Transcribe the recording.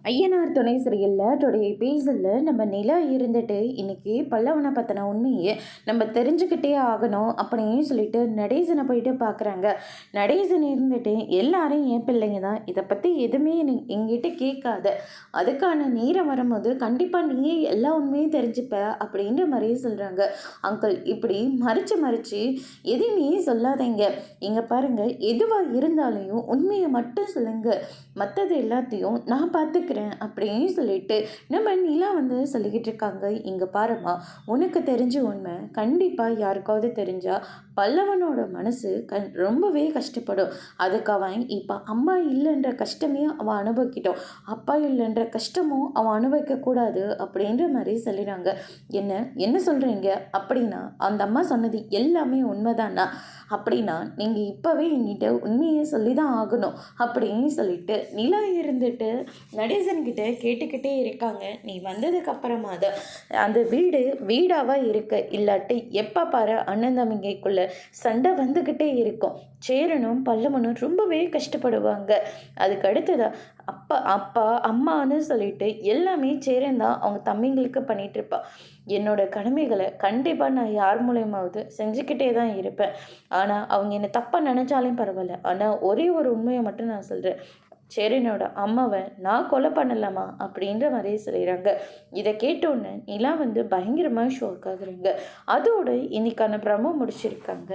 ஐயனார் துணை சரியில்லை டுடே எபிசோடில் நம்ம நிலா இருந்துட்டு இன்னைக்கு பல்லவனை பற்றின உண்மையை நம்ம தெரிஞ்சுக்கிட்டே ஆகணும் அப்படின்னு சொல்லிட்டு நடேசனை போயிட்டு பார்க்குறாங்க. நடேசன் இருந்துட்டு எல்லாரும் என் பிள்ளைங்க தான், இதை பற்றி எதுவுமே எங்கிட்ட கேட்காத, அதுக்கான நேரம் வரும்போது கண்டிப்பாக நீயே எல்லா உண்மையும் தெரிஞ்சுப்ப அப்படின்ற மாதிரியே சொல்கிறாங்க. அங்கிள் இப்படி மறைச்சு எதையுமே சொல்லாதீங்க, இங்கே பாருங்கள் எதுவாக இருந்தாலையும் உண்மையை மட்டும் சொல்லுங்கள், மற்றது எல்லாத்தையும் நான் பார்த்துக்கிறேன் அப்படின்னு சொல்லிட்டு நம்ம நிலா சொல்லிக்கிட்டு இருக்காங்க. இங்கே பாருமா, உனக்கு தெரிஞ்ச உண்மை கண்டிப்பாக யாருக்காவது தெரிஞ்சா பல்லவனோட மனசு ரொம்பவே கஷ்டப்படும். அதுக்கு அவன் இப்போ அம்மா இல்லைன்ற கஷ்டமே அவன் அனுபவிக்கிட்டோம், அப்பா இல்லைன்ற கஷ்டமும் அவன் அனுபவிக்கக்கூடாது அப்படின்ற மாதிரி சொல்லிடுறாங்க. என்ன என்ன சொல்கிறீங்க அப்படின்னா, அந்த அம்மா சொன்னது எல்லாமே உண்மைதானா? அப்படின்னா நீங்கள் இப்போவே என்கிட்ட உண்மையை சொல்லி தான் ஆகணும் அப்படின்னு சொல்லிட்டு நிலா இருந்துட்டு நடேசன்கிட்ட கேட்டுக்கிட்டே இருக்காங்க. நீ வந்ததுக்கு அப்புறமா தான் அந்த வீடு வீடாவா இருக்க, இல்லாட்டி எப்போ பாரு அண்ணன் தம்பிக்குள்ள சண்டை வந்துக்கிட்டே இருக்கும். சேரனும் பல்லவனும் ரொம்பவே கஷ்டப்படுவாங்க. அதுக்கு அடுத்ததா அப்பா அப்பா அம்மான்னு சொல்லிட்டு எல்லாமே சேரன் தான் அவங்க தம்பிங்களுக்கு பண்ணிட்டு இருப்பா. என்னோட கடமைகளை கண்டிப்பாக நான் யார் மூலயமாவது செஞ்சுக்கிட்டே தான் இருப்பேன். ஆனால் அவங்க என்னை தப்பாக நினச்சாலும் பரவாயில்ல, ஆனால் ஒரே ஒரு உண்மையை மட்டும் நான் சொல்கிறேன், சேரனோட அம்மாவை நான் கொலை பண்ணலாமா அப்படின்ற மாதிரியே சொல்லிடுறாங்க. இதை கேட்டோன்னே நிலா பயங்கரமாக ஷோக் ஆகுறாங்க. அதோடு இன்னைக்கான ப்ரமோ முடிச்சிருக்காங்க.